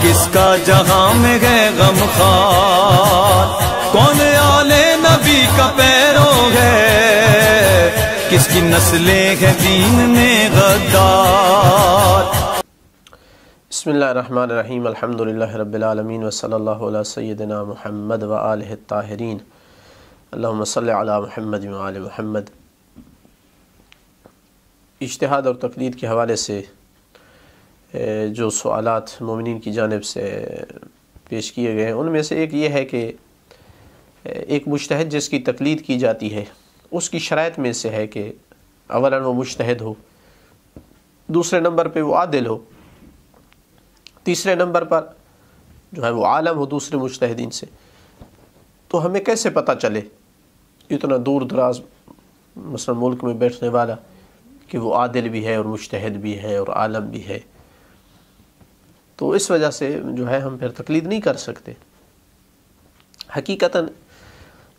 کس کا جہاں میں ہے غم خوار، کون آلے نبی کا پیرو ہے، کس کی نسلیں ہیں دین میں غدار۔ بسم اللہ الرحمن الرحیم، الحمدللہ رب العالمین، وصلی اللہ علی سیدنا محمد وآلہ الطاہرین، اللہم صلی علی محمد وآل محمد۔ اجتہاد اور تقلید کے حوالے سے جو سوالات مومنین کی جانب سے پیش کیے گئے ہیں، ان میں سے ایک یہ ہے کہ ایک مجتہد جس کی تقلید کی جاتی ہے اس کی شرائط میں سے ہے کہ اولاً وہ مجتہد ہو، دوسرے نمبر پہ وہ عادل ہو، تیسرے نمبر پر جو ہے وہ عالم ہو دوسرے مجتہدین سے۔ تو ہمیں کیسے پتہ چلے اتنا دور دراز مثلا ملک میں بیٹھنے والا کہ وہ عادل بھی ہے اور مجتہد بھی ہے اور عالم بھی ہے؟ تو اس وجہ سے جو ہے ہم پھر تقلید نہیں کر سکتے۔ حقیقتاً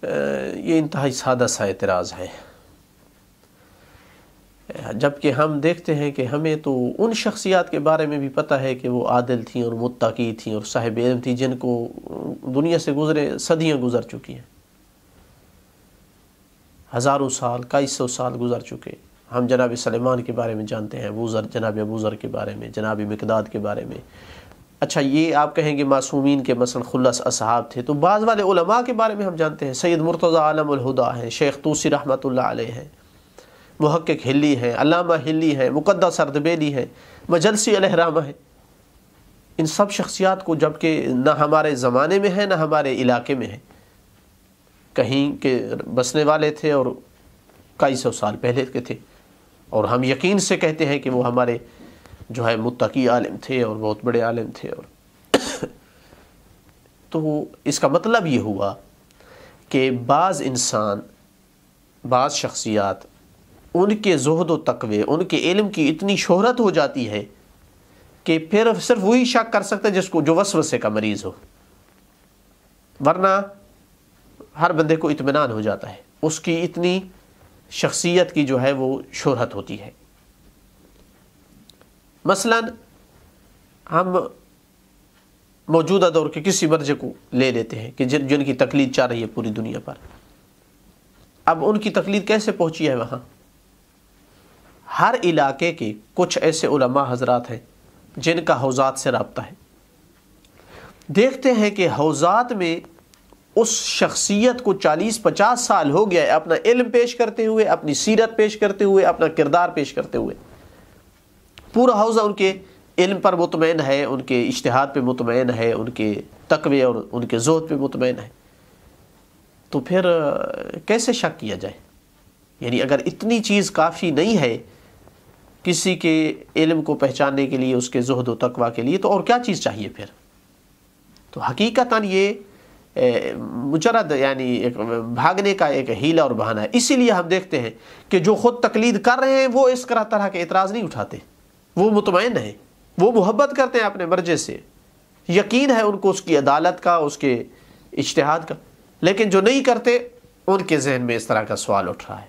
یہ انتہائی سادہ سا اعتراض ہے، جبکہ ہم دیکھتے ہیں کہ ہمیں تو ان شخصیات کے بارے میں بھی پتہ ہے کہ وہ عادل تھیں اور متقی تھیں اور صاحب علم تھیں، جن کو دنیا سے گزرے صدیاں گزر چکی ہیں، ہزاروں سال، کئی سو سال گزر چکے۔ ہم جناب سلیمان کے بارے میں جانتے ہیں، جناب ابو ذر کے بارے میں، جناب مقداد کے بارے میں۔ اچھا، یہ آپ کہیں گے معصومین کے مثلا خلص اصحاب تھے، تو بعض والے علماء کے بارے میں ہم جانتے ہیں، سید مرتضی عالم الہدا ہیں، شیخ طوسی رحمۃ اللہ علیہ ہیں، محقق ہلی ہیں، علامہ ہلی ہیں، مقدس اردبیلی ہیں، مجلسی علیہ رحمہ ہیں۔ ان سب شخصیات کو جبکہ نہ ہمارے زمانے میں ہیں نہ ہمارے علاقے میں ہیں، کہیں کے بسنے والے تھے اور کئی سو سال پہلے کے تھے، اور ہم یقین سے کہتے ہیں کہ وہ ہمارے جو ہے متقی عالم تھے اور بہت بڑے عالم تھے۔ اور تو اس کا مطلب یہ ہوا کہ بعض انسان، بعض شخصیات، ان کے زہد و تقوی، ان کے علم کی اتنی شہرت ہو جاتی ہے کہ پھر صرف وہی شک کر سکتا ہے جس کو جو وسوسے کا مریض ہو، ورنہ ہر بندے کو اطمینان ہو جاتا ہے، اس کی اتنی شخصیت کی جو ہے وہ شہرت ہوتی ہے۔ مثلا ہم موجودہ دور کے کسی مرجع کو لے لیتے ہیں کہ جن کی تقلید چل رہی ہے پوری دنیا پر۔ اب ان کی تقلید کیسے پہنچی ہے وہاں؟ ہر علاقے کے کچھ ایسے علماء حضرات ہیں جن کا حوزات سے رابطہ ہے، دیکھتے ہیں کہ حوزات میں اس شخصیت کو 40-50 سال ہو گیا ہے اپنا علم پیش کرتے ہوئے، اپنی سیرت پیش کرتے ہوئے، اپنا کردار پیش کرتے ہوئے، پورا حوزہ ان کے علم پر مطمئن ہے، ان کے اجتہاد پہ مطمئن ہے، ان کے تقوی اور ان کے زہد پہ مطمئن ہے۔ تو پھر کیسے شک کیا جائے؟ یعنی اگر اتنی چیز کافی نہیں ہے کسی کے علم کو پہچاننے کے لیے، اس کے زہد و تقوی کے لیے، تو اور کیا چیز چاہیے پھر؟ تو حقیقتاً یہ مجرد یعنی ایک بھاگنے کا ایک ہیلا اور بہانہ ہے۔ اسی لیے ہم دیکھتے ہیں کہ جو خود تقلید کر رہے ہیں وہ اس طرح کے اعتراض نہیں اٹھاتے، وہ مطمئن ہیں، وہ محبت کرتے ہیں اپنے مرجع سے، یقین ہے ان کو اس کی عدالت کا، اس کے اجتہاد کا، لیکن جو نہیں کرتے ان کے ذہن میں اس طرح کا سوال اٹھ رہا ہے۔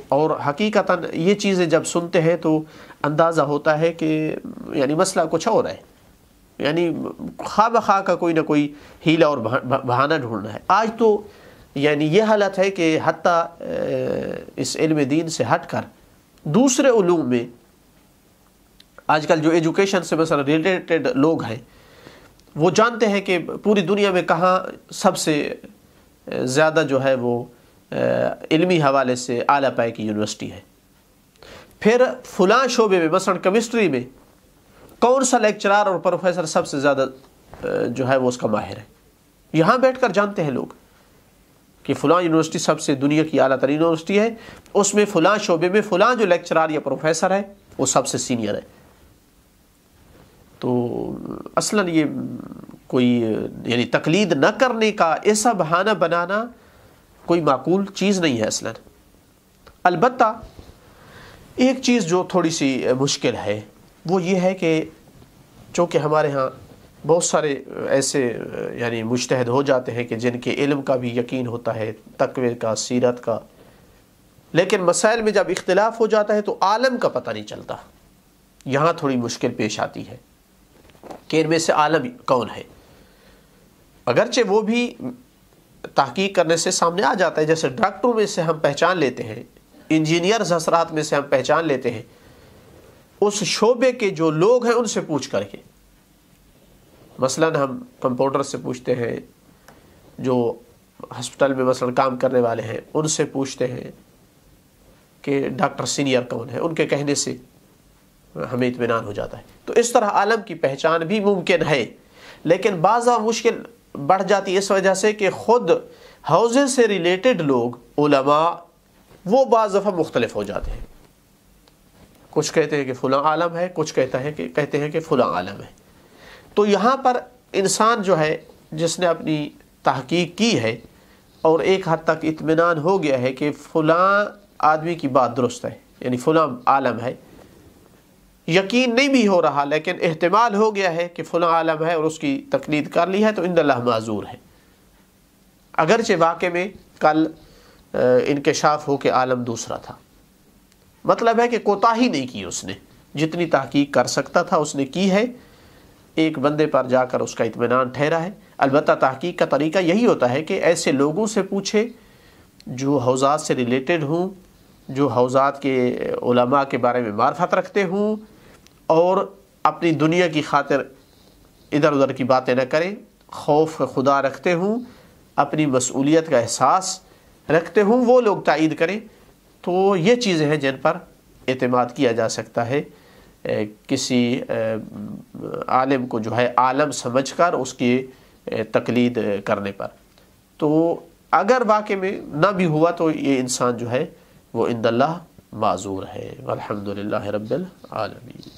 اور حقیقتاً یہ چیزیں جب سنتے ہیں تو اندازہ ہوتا ہے کہ یعنی مسئلہ کچھ اور ہے، یعنی خواہ بخواہ کا کوئی نہ کوئی ہیلا اور بہانہ ڈھونڈنا ہے۔ آج تو یعنی یہ حالت ہے کہ حتیٰ اس علم دین سے ہٹ کر دوسرے علوم میں آج کل جو ایجوکیشن سے مثلا ریلیٹڈ لوگ ہیں وہ جانتے ہیں کہ پوری دنیا میں کہاں سب سے زیادہ جو ہے وہ علمی حوالے سے اعلیٰ پائے کی یونیورسٹی ہے، پھر فلاں شعبے میں مثلا کیمسٹری میں کون سا لیکچرار اور پروفیسر سب سے زیادہ جو ہے وہ اس کا ماہر ہے۔ یہاں بیٹھ کر جانتے ہیں لوگ کہ فلاں یونیورسٹی سب سے دنیا کی اعلیٰ ترین یونیورسٹی ہے، اس میں فلاں شعبے میں فلاں جو لیکچرار یا پروفیسر ہے وہ سب سے سینئر ہے۔ تو اصلاً یہ کوئی یعنی تقلید نہ کرنے کا ایسا بہانہ بنانا کوئی معقول چیز نہیں ہے اصلاً۔ البتہ ایک چیز جو تھوڑی سی مشکل ہے وہ یہ ہے کہ چونکہ ہمارے ہاں بہت سارے ایسے یعنی مجتہد ہو جاتے ہیں کہ جن کے علم کا بھی یقین ہوتا ہے، تقوی کا، سیرت کا، لیکن مسائل میں جب اختلاف ہو جاتا ہے تو عالم کا پتہ نہیں چلتا، یہاں تھوڑی مشکل پیش آتی ہے۔ کہ ان میں سے عالم کون ہے، اگرچہ وہ بھی تحقیق کرنے سے سامنے آ جاتا ہے، جیسے ڈاکٹروں میں سے ہم پہچان لیتے ہیں، انجینئرز حضرات میں سے ہم پہچان لیتے ہیں، اس شعبے کے جو لوگ ہیں ان سے پوچھ کر کے، مثلا ہم کمپاؤنڈر سے پوچھتے ہیں، جو ہسپتال میں مثلا کام کرنے والے ہیں ان سے پوچھتے ہیں کہ ڈاکٹر سینئر کون ہے، ان کے کہنے سے ہمیں اطمینان ہو جاتا ہے۔ تو اس طرح عالم کی پہچان بھی ممکن ہے، لیکن بعض مشکل بڑھ جاتی ہے اس وجہ سے کہ خود حوضے سے ریلیٹڈ لوگ علماء وہ بعض دفعہ مختلف ہو جاتے ہیں، کچھ کہتے ہیں کہ فلاں عالم ہے، کچھ کہتے ہیں کہ فلاں عالم ہے۔ تو یہاں پر انسان جو ہے جس نے اپنی تحقیق کی ہے اور ایک حد تک اطمینان ہو گیا ہے کہ فلاں آدمی کی بات درست ہے، یعنی فلاں عالم ہے، یقین نہیں بھی ہو رہا لیکن احتمال ہو گیا ہے کہ فلاں عالم ہے اور اس کی تقلید کر لی ہے، تو عند اللہ معذور ہے، اگرچہ واقع میں کل انکشاف ہو کہ عالم دوسرا تھا۔ مطلب ہے کہ کوتاہی نہیں کی، اس نے جتنی تحقیق کر سکتا تھا اس نے کی ہے، ایک بندے پر جا کر اس کا اطمینان ٹھہرا ہے۔ البتہ تحقیق کا طریقہ یہی ہوتا ہے کہ ایسے لوگوں سے پوچھے جو حوضات سے ریلیٹڈ ہوں، جو حوضات کے علماء کے بارے میں معرفت رکھتے ہوں اور اپنی دنیا کی خاطر ادھر ادھر کی باتیں نہ کریں، خوف خدا رکھتے ہوں، اپنی مسئولیت کا احساس رکھتے ہوں، وہ لوگ تائید کریں۔ تو یہ چیزیں ہیں جن پر اعتماد کیا جا سکتا ہے کسی عالم کو جو ہے عالم سمجھ کر اس کی تقلید کرنے پر۔ تو اگر واقع میں نہ بھی ہوا تو یہ انسان جو ہے وہ عند اللہ معذور ہے۔ والحمدللہ رب العالمین۔